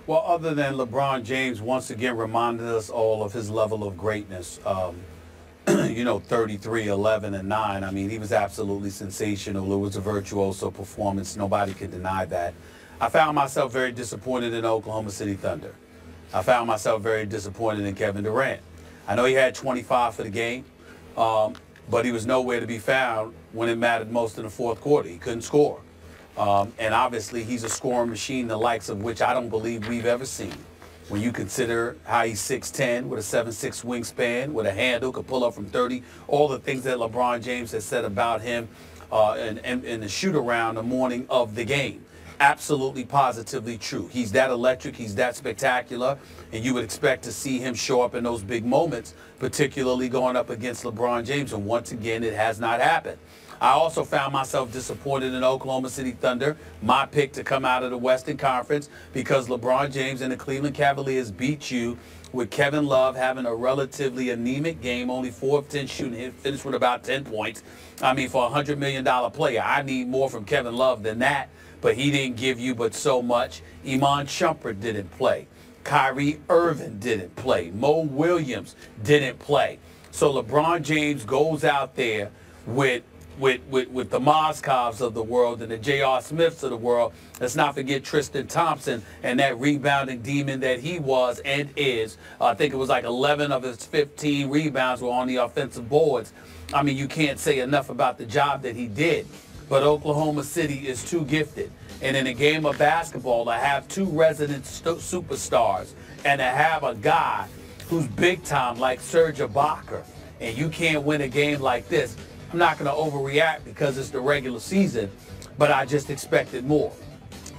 Well, other than LeBron James once again reminded us all of his level of greatness, 33, 11, and 9. I mean, he was absolutely sensational. It was a virtuoso performance. Nobody could deny that. I found myself very disappointed in Oklahoma City Thunder. I found myself very disappointed in Kevin Durant. I know he had 25 for the game, but he was nowhere to be found when it mattered most in the fourth quarter. He couldn't score. And obviously, he's a scoring machine, the likes of which I don't believe we've ever seen. When you consider how he's 6'10", with a 7'6" wingspan, with a handle, could pull up from 30, all the things that LeBron James has said about him in the shoot-around the morning of the game. Absolutely, positively true. He's that electric, he's that spectacular, and you would expect to see him show up in those big moments, particularly going up against LeBron James, and once again, it has not happened. I also found myself disappointed in Oklahoma City Thunder, my pick to come out of the Western Conference, because LeBron James and the Cleveland Cavaliers beat you with Kevin Love having a relatively anemic game, only 4 of 10 shooting, he finished with about 10 points. I mean, for a $100 million player, I need more from Kevin Love than that, but he didn't give you but so much. Iman Shumpert didn't play. Kyrie Irving didn't play. Mo Williams didn't play. So LeBron James goes out there with the Mozgovs of the world and the J.R. Smiths of the world. Let's not forget Tristan Thompson and that rebounding demon that he was and is. I think it was like 11 of his 15 rebounds were on the offensive boards. I mean, you can't say enough about the job that he did. But Oklahoma City is too gifted. And in a game of basketball, to have two resident superstars and to have a guy who's big time like Serge Ibaka, and you can't win a game like this, I'm not going to overreact because it's the regular season, but I just expected more.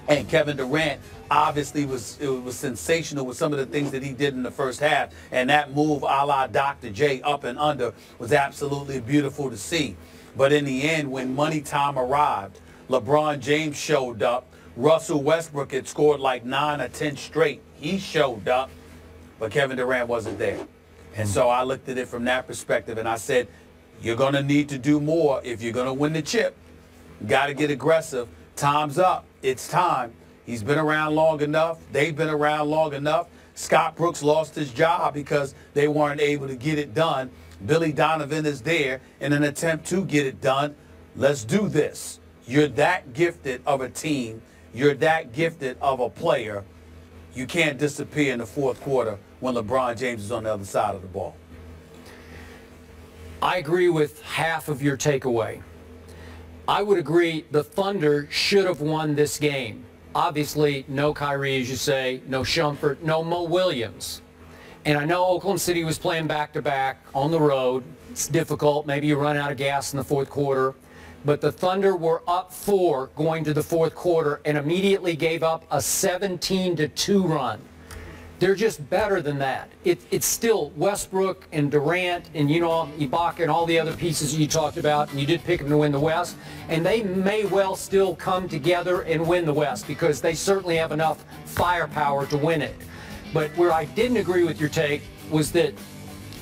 And Kevin Durant obviously was sensational with some of the things that he did in the first half, and that move a la Dr. J up and under was absolutely beautiful to see. But in the end, when money time arrived, LeBron James showed up. Russell Westbrook had scored like 9 or 10 straight. He showed up, but Kevin Durant wasn't there. And so I looked at it from that perspective, and I said, you're going to need to do more if you're going to win the chip. Got to get aggressive. Time's up. It's time. He's been around long enough. They've been around long enough. Scott Brooks lost his job because they weren't able to get it done. Billy Donovan is there in an attempt to get it done. Let's do this. You're that gifted of a team. You're that gifted of a player. You can't disappear in the fourth quarter when LeBron James is on the other side of the ball. I agree with half of your takeaway. I would agree the Thunder should have won this game. Obviously, no Kyrie, as you say, no Shumpert, no Mo Williams. And I know Oklahoma City was playing back-to-back on the road. It's difficult. Maybe you run out of gas in the fourth quarter. But the Thunder were up 4 going to the fourth quarter and immediately gave up a 17-2 run. They're just better than that. It's still Westbrook and Durant and, Ibaka and all the other pieces you talked about, and you did pick them to win the West, and they may well still come together and win the West because they certainly have enough firepower to win it. But where I didn't agree with your take was that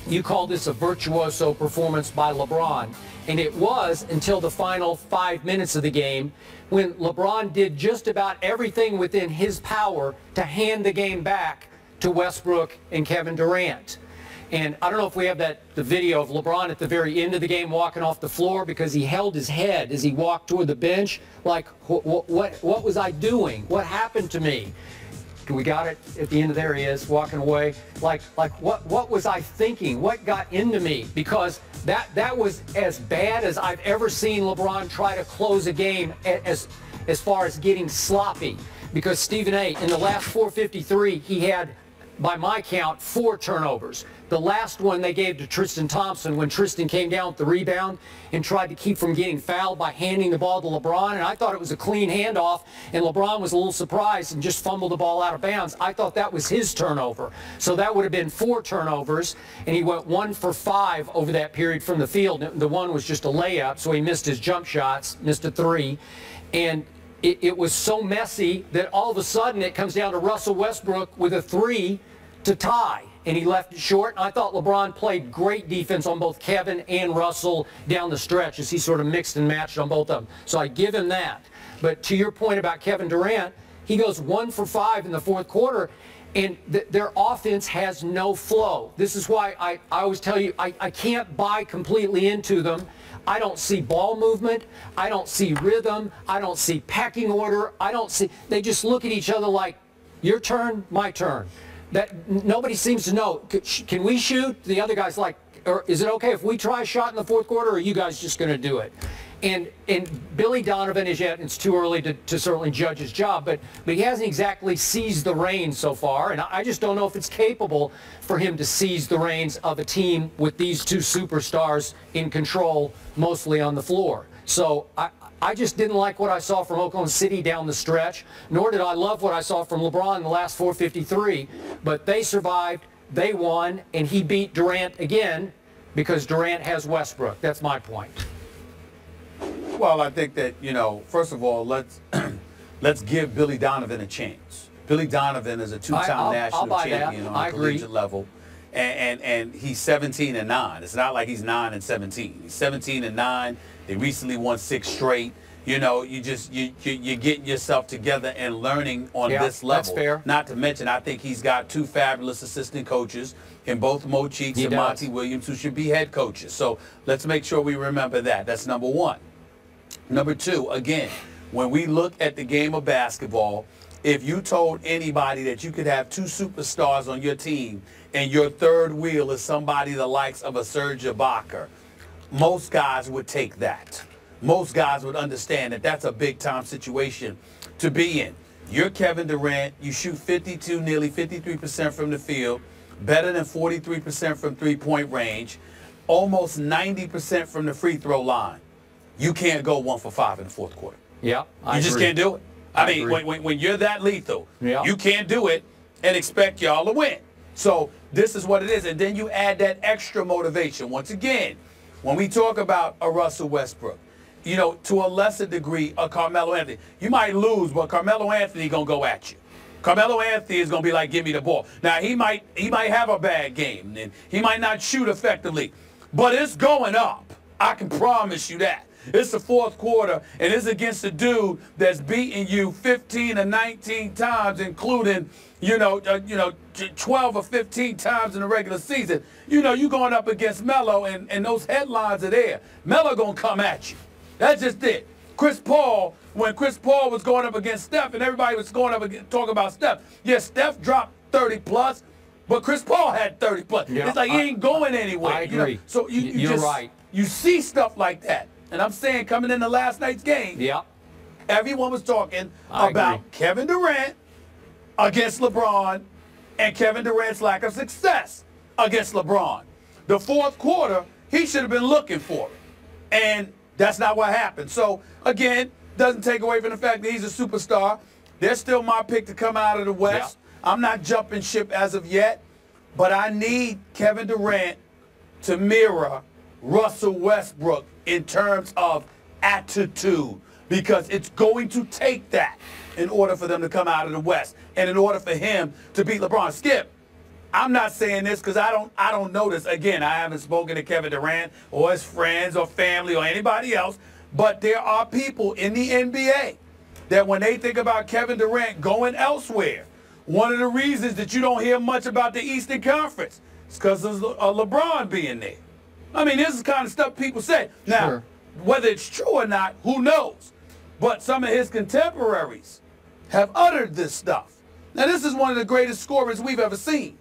you called this a virtuoso performance by LeBron, and it was until the final 5 minutes of the game when LeBron did just about everything within his power to hand the game back to Westbrook and Kevin Durant. And I don't know if we have the video of LeBron at the very end of the game walking off the floor because he held his head as he walked toward the bench like, what was I doing? What happened to me? We got it at the end of there he is walking away. Like what was I thinking? What got into me? Because that was as bad as I've ever seen LeBron try to close a game as far as getting sloppy. Because Stephen A., in the last 4:53, he had, by my count, 4 turnovers. The last one they gave to Tristan Thompson when Tristan came down with the rebound and tried to keep from getting fouled by handing the ball to LeBron. And I thought it was a clean handoff, and LeBron was a little surprised and just fumbled the ball out of bounds. I thought that was his turnover. So that would have been 4 turnovers, and he went 1 for 5 over that period from the field. The one was just a layup, so he missed his jump shots, missed a 3. And it was so messy that all of a sudden it comes down to Russell Westbrook with a 3 to tie, and he left it short. And I thought LeBron played great defense on both Kevin and Russell down the stretch as he sort of mixed and matched on both of them. So I give him that. But to your point about Kevin Durant, He goes 1 for 5 in the fourth quarter, and their offense has no flow. This is why I always tell you I can't buy completely into them. I don't see ball movement. I don't see rhythm. I don't see pecking order. I don't see. They just look at each other like, your turn, my turn. That nobody seems to know. Can we shoot? The other guy's like, or is it okay if we try a shot in the fourth quarter, or are you guys just going to do it? And Billy Donovan is yet, it's too early to certainly judge his job, but he hasn't exactly seized the reins so far, and I just don't know if it's capable for him to seize the reins of a team with these two superstars in control, mostly on the floor. So I just didn't like what I saw from Oklahoma City down the stretch, nor did I love what I saw from LeBron in the last 453, but they survived, they won, and he beat Durant again because Durant has Westbrook. That's my point. Well, I think that, you know, first of all, let's give Billy Donovan a chance. Billy Donovan is a two-time national champion on a collegiate level, and he's 17-9. It's not like he's 9-17. He's 17-9. They recently won 6 straight. You know, you're getting yourself together and learning on this level. That's fair. Not to mention, I think he's got 2 fabulous assistant coaches in both Mo Cheeks and Monty Williams, who should be head coaches. So let's make sure we remember that. That's number 1. Number 2, again, when we look at the game of basketball, if you told anybody that you could have 2 superstars on your team and your third wheel is somebody the likes of a Serge Ibaka, most guys would take that. Most guys would understand that that's a big-time situation to be in. You're Kevin Durant. You shoot 52, nearly 53% from the field, better than 43% from three-point range, almost 90% from the free throw line. You can't go 1 for 5 in the fourth quarter. Yeah, you just can't do it. I mean, when you're that lethal, you can't do it and expect y'all to win. So this is what it is. And then you add that extra motivation. Once again, when we talk about a Russell Westbrook, you know, to a lesser degree, a Carmelo Anthony, you might lose, but Carmelo Anthony going to go at you. Carmelo Anthony is going to be like, give me the ball. Now, he might have a bad game, and he might not shoot effectively, but it's going up. I can promise you that. It's the fourth quarter, and it's against a dude that's beating you 15 or 19 times, including, 12 or 15 times in the regular season. You know, you're going up against Melo, and those headlines are there. Melo going to come at you. That's just it. Chris Paul, when Chris Paul was going up against Steph, and everybody was going up and talking about Steph, yeah, Steph dropped 30-plus, but Chris Paul had 30-plus. Yeah, it's like he ain't going anywhere. I agree. You know? So you're right. You see stuff like that. And I'm saying, coming into last night's game, everyone was talking about Kevin Durant against LeBron and Kevin Durant's lack of success against LeBron. The fourth quarter, he should have been looking for it. And that's not what happened. So, again, doesn't take away from the fact that he's a superstar. They're still my pick to come out of the West. I'm not jumping ship as of yet, but I need Kevin Durant to mirror Russell Westbrook in terms of attitude, because it's going to take that in order for them to come out of the West and in order for him to beat LeBron. Skip, I'm not saying this because I don't know this. Again, I haven't spoken to Kevin Durant or his friends or family or anybody else, but there are people in the NBA that when they think about Kevin Durant going elsewhere, one of the reasons that you don't hear much about the Eastern Conference is because of LeBron being there. I mean, this is the kind of stuff people say. Now, whether it's true or not, who knows? But some of his contemporaries have uttered this stuff. Now, this is one of the greatest scorers we've ever seen.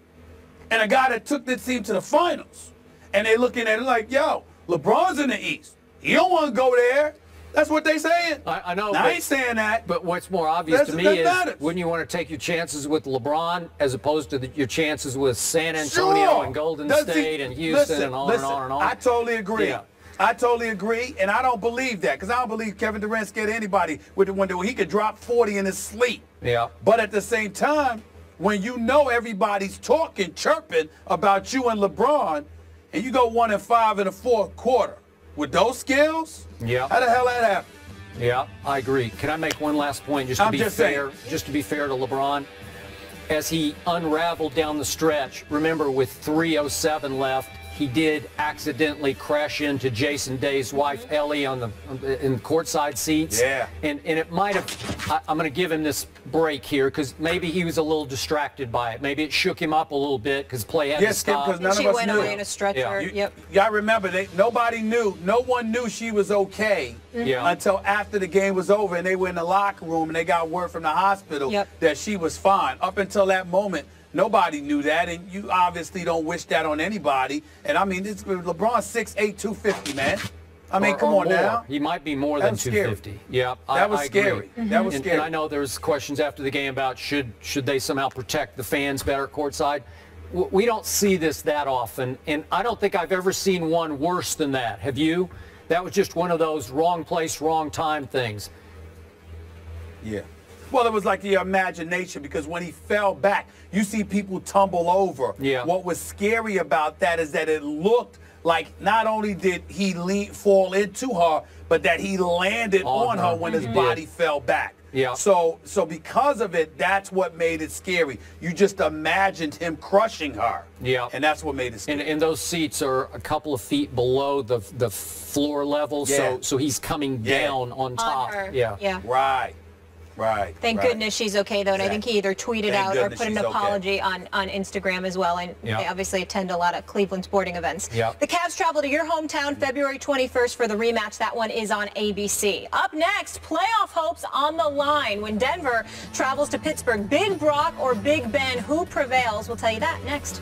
And a guy that took this team to the finals. And they're looking at it like, yo, LeBron's in the East. He don't want to go there. That's what they saying. I know. Now, I ain't saying that. But what's more obvious to me is, wouldn't you want to take your chances with LeBron as opposed to your chances with San Antonio and Golden State and Houston and on and on and on? I totally agree. Yeah. I totally agree, and I don't believe that, because I don't believe Kevin Durant scared anybody with the window. He could drop 40 in his sleep. Yeah. But at the same time, when you know everybody's talking, chirping about you and LeBron, and you go 1 and 5 in the fourth quarter, with those skills, how the hell that happen? Yeah, I agree. Can I make one last point just to be fair? Just to be fair to LeBron, as he unraveled down the stretch, remember with 3:07 left, he did accidentally crash into Jason Day's wife Ellie in courtside seats. Yeah. And it might have. I'm going to give him this break here because maybe he was a little distracted by it. Maybe it shook him up a little bit because play had to stop. Because none of She us went knew. away in a stretcher. Yep. Y'all remember, nobody knew. No one knew she was okay until after the game was over and they were in the locker room and they got word from the hospital that she was fine. Up until that moment, nobody knew that, and you obviously don't wish that on anybody. And I mean, LeBron's 6'8", 250, man. I mean, come on now. He might be more than 250. Yeah, that was scary. That was scary. And I know there's questions after the game about should they somehow protect the fans better courtside. We don't see this that often, and I don't think I've ever seen one worse than that. Have you? That was just one of those wrong place, wrong time things. Yeah. Well, it was like the imagination because when he fell back, you see people tumble over. Yeah. What was scary about that is that it looked like not only did he fall into her, but that he landed on her when his body fell back. Yeah. So because of it, that's what made it scary. You just imagined him crushing her. Yeah. And that's what made it scary. And those seats are a couple of feet below the floor level, so he's coming down on top. On her. Yeah. Right. Thank goodness she's okay, though, and I think he either tweeted out or put an apology on Instagram as well, and they obviously attend a lot of Cleveland sporting events. The Cavs travel to your hometown February 21st for the rematch. That one is on ABC. Up next, playoff hopes on the line when Denver travels to Pittsburgh. Big Brock or Big Ben, who prevails? We'll tell you that next.